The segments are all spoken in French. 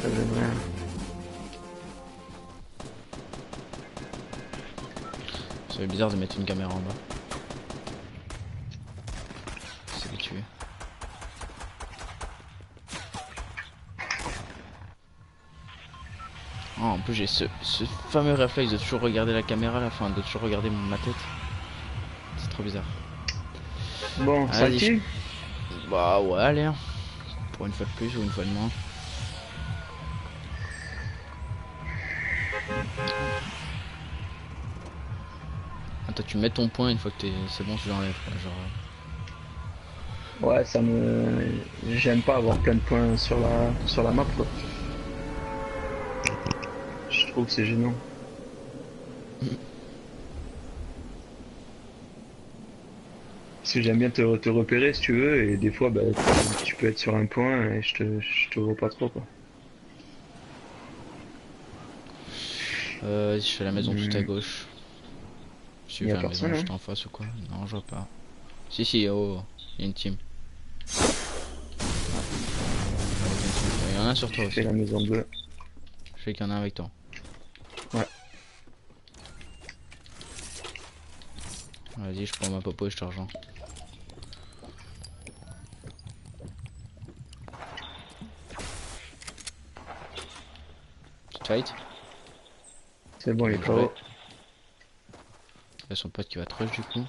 ça devrait. C'est bizarre de mettre une caméra en bas. C'est les tuer. Oh, en plus j'ai ce fameux réflexe de toujours regarder la caméra à la fin, de toujours regarder ma tête. C'est trop bizarre. Bon, ça Vas-y. tue. Bah ouais, allez. Hein. Pour une fois de plus ou une fois de moins. Ah, toi tu mets ton point une fois que c'est bon, tu l'enlèves quoi. Genre. Ouais, ça me. J'aime pas avoir plein de points sur la map, quoi. Je trouve que c'est gênant. Parce que j'aime bien te repérer si tu veux, et des fois, bah, tu peux être sur un point et je te vois pas trop, quoi. Vas-y, je fais la maison tout à Hmm, gauche. Si tu y fais a la maison personne, hein. juste en face ou quoi. Non, je vois pas. Si, si, oh, il y a une team. Il y en a un sur toi J'ai fait aussi. la maison bleue. Je sais qu'il y en a un avec toi. Ouais, Vas-y, je prends ma popo et je te rejoins. Petite fight. c'est bon, Ok, il est bien joué. KO. Il y a son pote qui va trush du coup.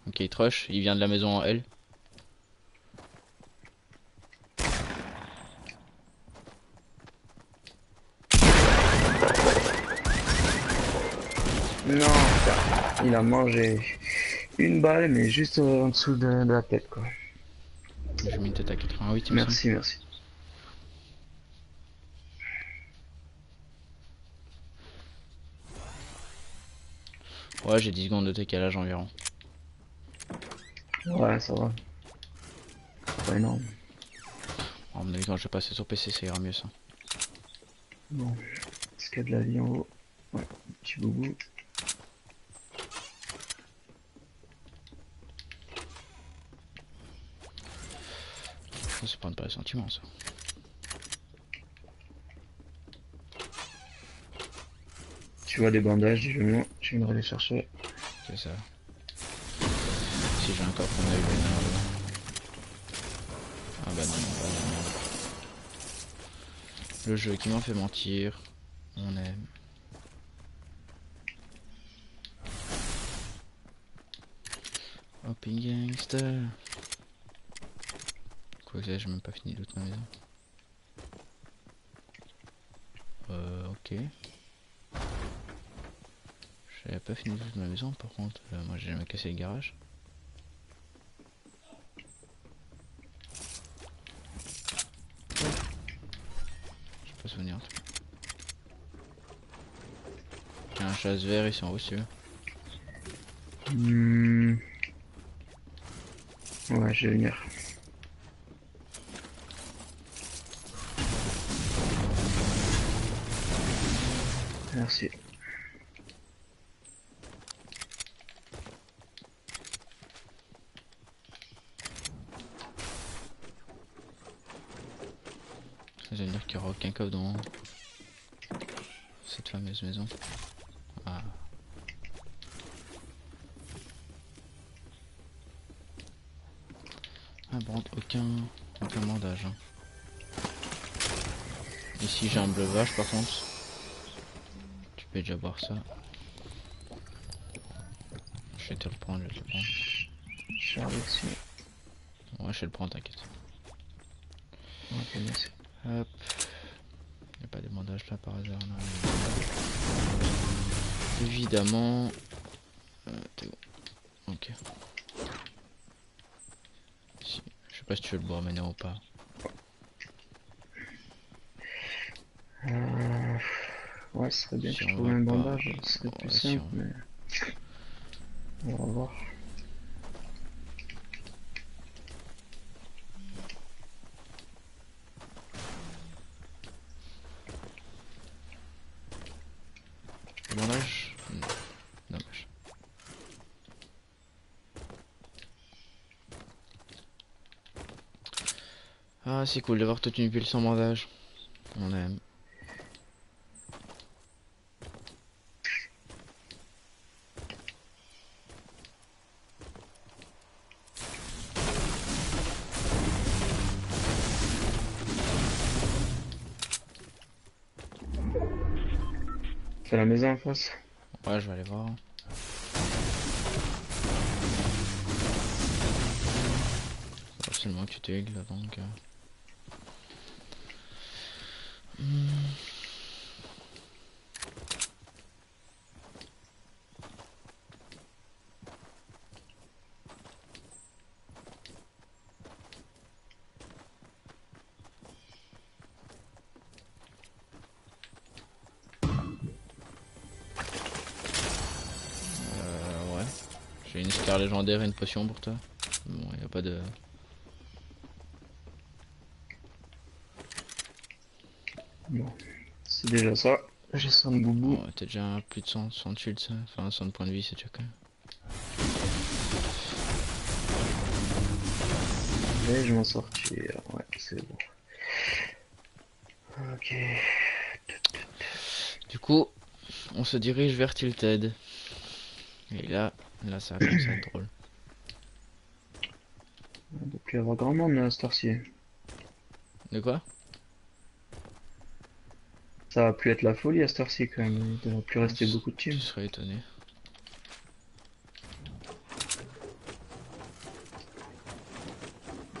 Ok, il trush. Il vient de la maison en L. Non, putain, il a mangé une balle, mais juste en dessous de la tête, quoi. J'ai mis une tête à 88, il me semble. Merci, merci. Ouais, j'ai 10 secondes de décalage environ. Ouais, ça va. Pas énorme. À mon avis, quand je vais passer sur PC, ça ira mieux ça. Bon, est-ce qu'il y a de la vie en haut? Ouais, petit boubou. Ça, c'est pas un pressentiment ça. Tu vois des bandages, dis-le-moi, je viendrai les chercher. C'est ça. Si j'ai un coffre, on a eu le merde. Ah bah non, bah non, merde. Le jeu qui m'en fait mentir. On aime. Hopping Gangster. Quoi que j'ai même pas fini toute ma maison. Ok. J'avais pas fini toute ma maison par contre. Moi j'ai jamais cassé le garage. J'ai pas souvenir en tout cas. Il y a un chasse vert ici en haut si tu veux. Hmm, ouais, je vais venir. Merci. Ça veut dire qu'il n'y aura aucun coffre dans cette fameuse maison. Ah. Ah bon, aucun bandage. Hein. Ici j'ai un breuvage par contre. Tu peux déjà boire ça. Je vais te le prendre, je vais te le prendre. J'arrive dessus. Ouais, je vais le prendre, t'inquiète. Ok, merci. Hop. Y'a pas de bandage là par hasard, non. Évidemment. T'es où? Ok. Si. Je sais pas si tu veux le boire maintenant ou pas. Euh, ouais, ce serait bien que Si je on trouve va un pas. bandage, ce serait plus Ouais, si simple, on. mais on va voir. Le bandage? Non. Dommage. Ah, c'est cool d'avoir toute une pile sans bandage. On aime. C'est la maison en face. Ouais, je vais aller voir. Faut absolument que tu te heal là donc. Ouais. J'ai une star légendaire et une potion pour toi. Bon, y a pas de. Bon, c'est déjà ça. J'ai 100 de boubou. Bon, t'as déjà plus de 100 de shield, ça. Enfin 100 de points de vie, c'est déjà quand même. Mais je m'en sortir. Ouais, c'est bon. Ok. Du coup, on se dirige vers Tilted. Et là ça va commencer à être drôle. Il doit plus y avoir grand monde à cette heure-ci. De quoi? Ça va plus être la folie à cette heure-ci quand même. Il devrait plus rester beaucoup de Tu teams. serais étonné.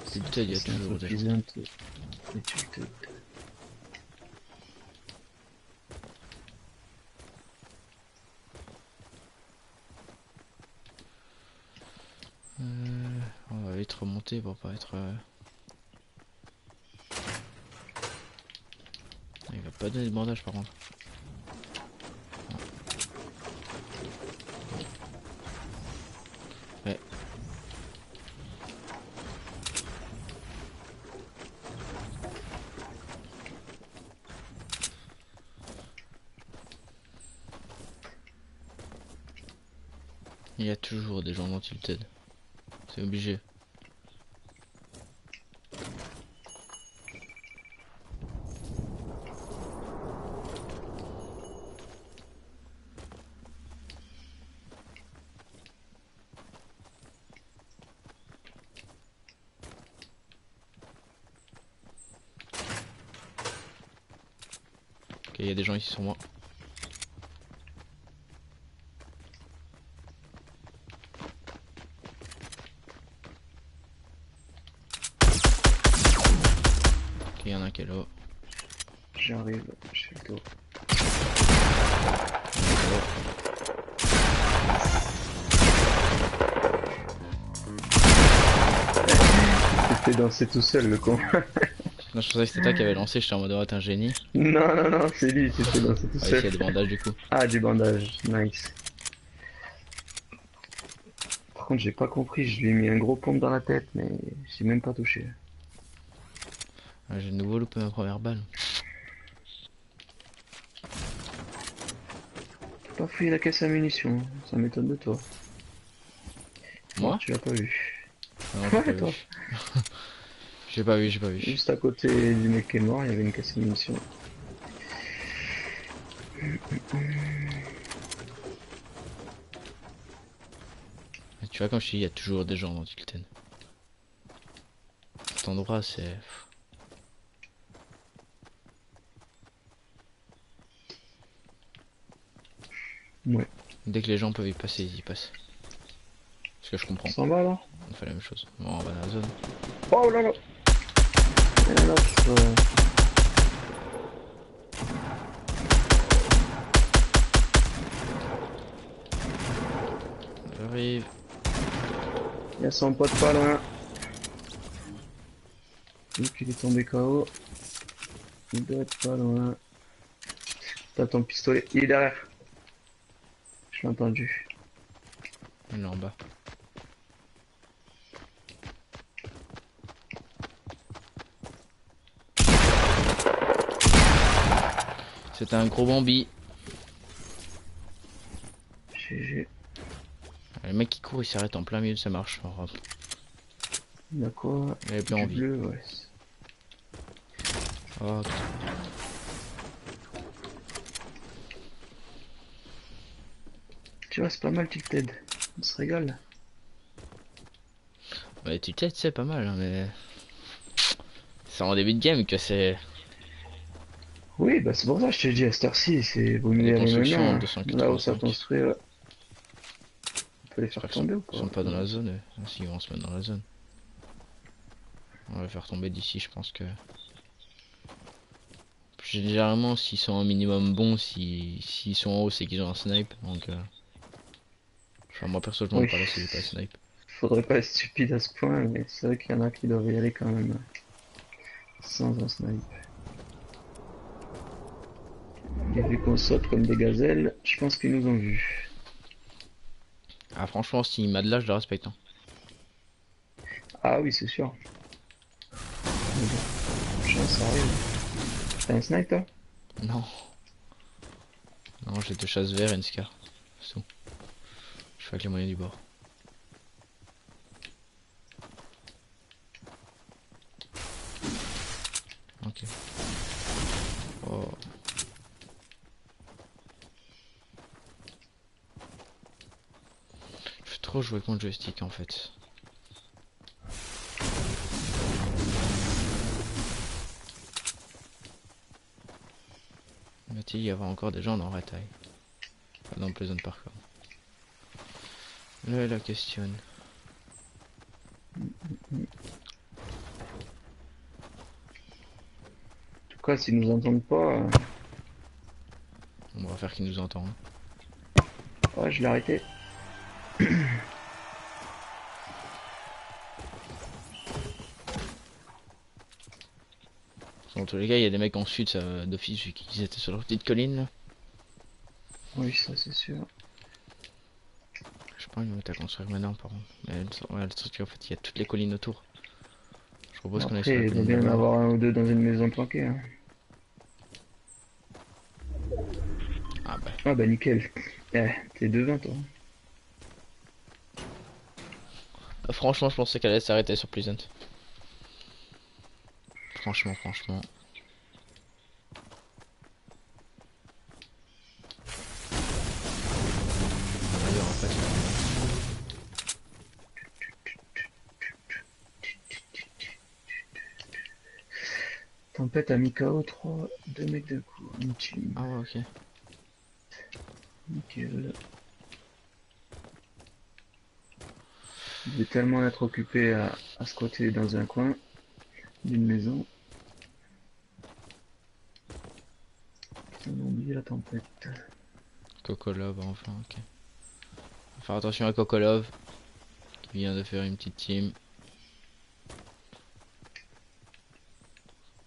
Tilted, il y a C'est un toujours peu des gens. plaisante. Et tu te- On va vite remonter pour pas être. Il va pas donner de bandage par contre. Ouais. Il y a toujours des gens dans Tilted. C'est obligé. Ok, il y a des gens ici sur moi. Ok, il y en a un qui est là. J'arrive, je fais le tour. T'es dansé tout seul le con. Non, je pensais que c'était toi qui avait lancé, j'étais en mode oh, t'es un génie. Non, non, non, c'est lui, il s'est dansé tout Ah, ici il seul. y a des bandages du coup. Ah, du bandage, nice. Par contre, j'ai pas compris, je lui ai mis un gros pompe dans la tête, mais j'ai même pas touché. Ah, j'ai de nouveau loupé ma première balle. T'as pas fouillé la caisse à munitions, hein. Ça m'étonne de toi. Non, Moi? tu l'as pas vu. Non, j'ai pas Ouais, vu. toi. J'ai pas vu, j'ai pas vu. Juste à côté du mec qui est mort, il y avait une caisse à munitions. Mais tu vois, comme je te dis, il y a toujours des gens dans Tilted. Cet endroit, c'est. Ouais. Dès que les gens peuvent y passer, ils y passent. Ce que je comprends. 100 balles là? On fait la même chose. Bon, on va dans la zone. Oh là là! Et là, J'arrive. il y a son pote pas loin. Vu qu'il est tombé KO. Il doit être pas loin. T'as ton pistolet, il est derrière. Je l'ai entendu. Il est en bas. C'était un gros Bambi. GG. Le mec qui court, il s'arrête en plein milieu de sa marche. Alors, hop, Il y a quoi? il avait plus Du envie. bleu, ouais. Oh, Tu vois, c'est pas mal Tilted. On se régale. ouais, tu sais, c'est pas mal, hein, mais c'est en début de game que c'est Oui, bah c'est pour ça que je t'ai dit à cette heure-ci, c'est vaut mieux les y aller constructions en maintenant, hein. Là où ça 285. construit, ouais. On peut les faire J'espère qu'ils tomber ou sont pas? pas dans la zone. S'ils vont se mettre dans la zone. On va faire tomber d'ici, je pense que. Généralement, s'ils sont un minimum bons, s'ils sont en haut, c'est qu'ils ont un snipe. Donc, enfin, moi perso, je monte Oui, pas là si j'ai pas de snipe. faudrait pas être stupide à ce point, mais c'est vrai qu'il y en a qui doivent y aller quand même sans un snipe. Et vu qu'on saute comme des gazelles, je pense qu'ils nous ont vus. Ah, franchement, s'il m'a de là, je le respecte, hein. Ah oui, c'est sûr. Mais bon, chance, ça arrive. T'as un snipe, toi? Non, non, j'ai deux chasses verts et une scar. C'est tout. Je fais avec les moyens du bord. Ok. Oh. Je fais trop jouer contre le joystick en fait. Mais il y avait encore des gens dans Retail. Pas dans Pleasant Park. Là, la question. En tout cas, s'ils nous entendent pas, On va faire qu'ils nous entendent. ouais, je l'ai arrêté. Dans tous les cas, il y a des mecs en sud d'office vu qu'ils étaient sur leur petite colline là. Oui, ça c'est sûr. Je sais pas, ils vont mettre à construire maintenant par contre. Mais ouais, le truc en fait, il y a toutes les collines autour. Je propose Bon, qu'on aille après, sur la il vaut colline bien en là-bas. avoir un ou deux dans une maison planquée, hein. Ah bah. Ah bah nickel. Eh, t'es devant toi. Franchement, je pensais qu'elle allait s'arrêter sur Pleasant. Franchement. D'ailleurs, en fait, Tempête a mis KO 3, 2 mecs d'un coup, une team. ah ouais, ok. Nickel. Il devait tellement être occupé à squatter dans un coin d'une maison. On a oublié la tempête. Cocolove, enfin, ok. Faut faire attention à Cocolove qui vient de faire une petite team.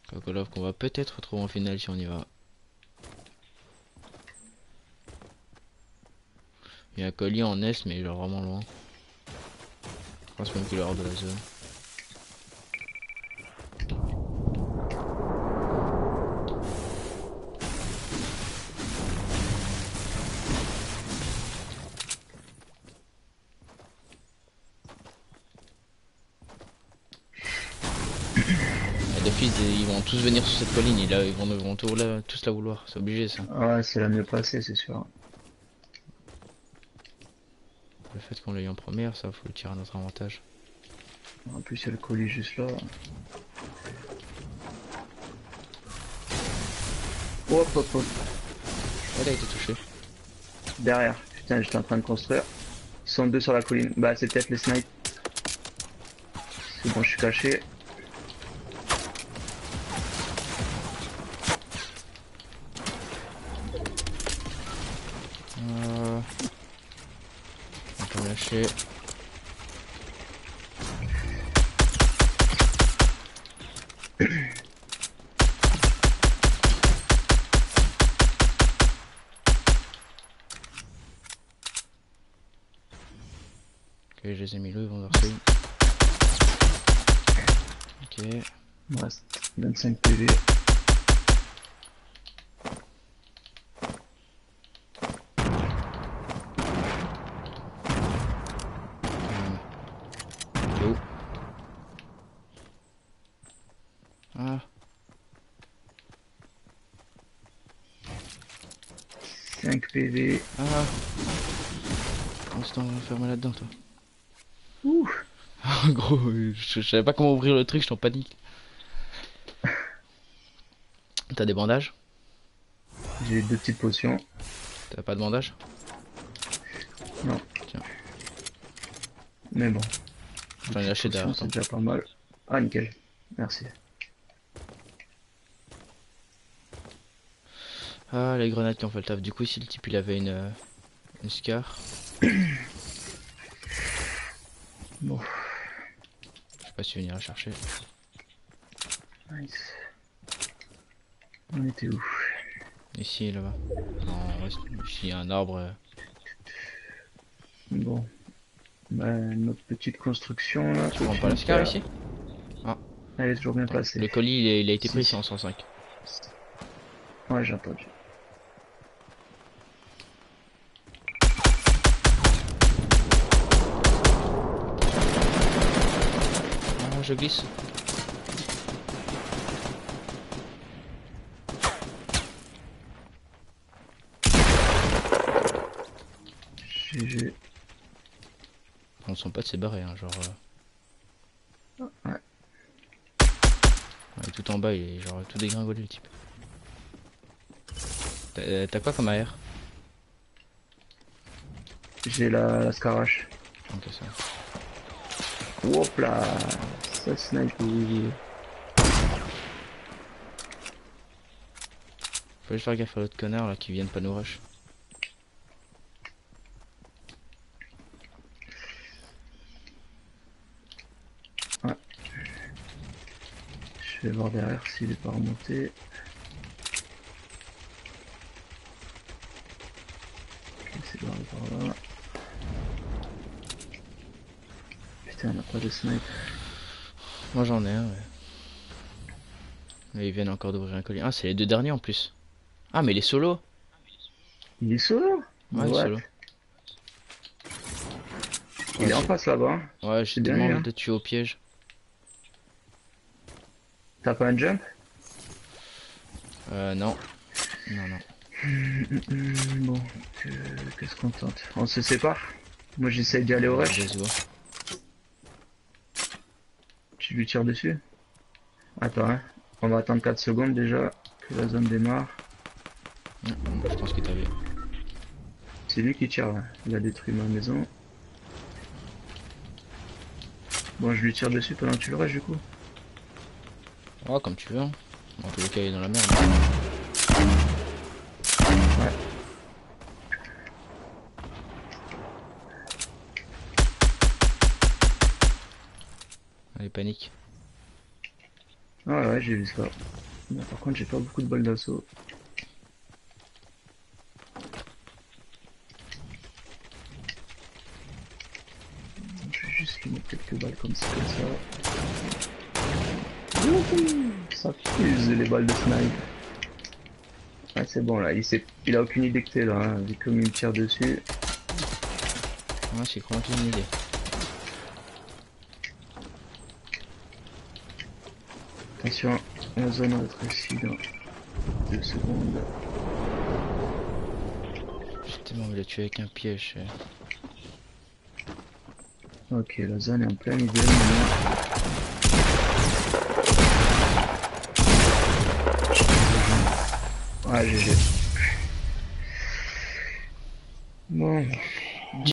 Cocolove qu'on va peut-être retrouver en finale si on y va. Il y a un colis en est, mais il est vraiment loin. Je pense même qu'il est hors de la zone. Et d'office, ils vont tous venir sur cette colline. Ils vont tous la vouloir. C'est obligé ça. Ouais, c'est la mieux passée, c'est sûr. Le fait qu'on l'ait eu en première, ça faut le tirer à notre avantage. En plus, il y a le colis juste là. Hop, hop, hop. Elle a été touchée. Derrière. Putain, j'étais en train de construire. Ils sont deux sur la colline. Bah, c'est peut-être les snipes. C'est bon, je suis caché. On peut me lâcher. Ok, je les ai mis là, ils vont verser. Ok. Il me reste 25 PV. T'es où? Ah. 5 PV. Ah. On s'est enfermé là-dedans, toi. Ouh. Gros, je savais pas comment ouvrir le truc, j'étais en panique. T'as des bandages? J'ai 2 petites potions. T'as pas de bandages? Non. Tiens. Mais bon. J'en ai lâché derrière toi. C'est déjà pas mal. Ah, nickel. Merci. Ah, les grenades qui ont fait le taf. Du coup, ici, le type, il avait une scar. Bon. Je sais pas si venir la chercher. Nice. On était où? Ici, là-bas. Non, ici, il y a un arbre. Bon. Bah, notre petite construction là. Tu prends pas la scar ici? Ah. Elle est toujours bien placée. Le colis, il a été pris, Si. c'est en 105. Ouais, j'ai entendu. Ah, je glisse. GG. On son pote s'est barré, hein, genre. Ouais. Ouais, tout en bas, il est genre tout dégringolé le type. T'as quoi comme AR? J'ai la scarache. Ok, ça. Hop là. Ça snipe, oui. Faut juste faire gaffe à l'autre connard là qui viennent pas nous rush. Ouais. Je vais voir derrière s'il est pas remonté. Je vais essayer de voir par là. Putain, on a pas de snipe. Moi j'en ai un, ouais. Mais ils viennent encore d'ouvrir un colis. Ah, c'est les deux derniers en plus. Ah, mais il est solo. Il est solo? Ouais, il est solo. Il est en face là-bas. Ouais, j'ai C'est bien tellement lui, envie hein. de te tuer au piège. T'as pas un jump? Non. Non, non. Bon, qu'est-ce qu'on tente? On se sépare? Moi j'essaye d'y aller au rush. Let's go. Tu lui tires dessus? Attends, hein. On va attendre 4 secondes déjà que la zone démarre. Je pense qu'il t'a vu. C'est lui qui tire là. Il a détruit ma maison. Bon, je lui tire dessus pendant que tu le rushes du coup. Oh, comme tu veux. Hein. En tous les cas, il est dans la merde. Ouais. Allez, panique. Ouais, ouais, j'ai vu ça. Mais par contre, j'ai pas beaucoup de balles d'assaut. Je vais juste lui mettre quelques balles comme ça. Youhou, ça fuse les balles de snipe. Ah, c'est bon là, il a aucune idée que t'es là, hein, vu comme il me tire dessus. Ouais, c'est complètement une idée. Attention, la zone rétrécit dans 2 secondes. J'ai tellement envie de le tuer avec un piège. Ok, la zone est en plein milieu maintenant. Ah, GG. Bon,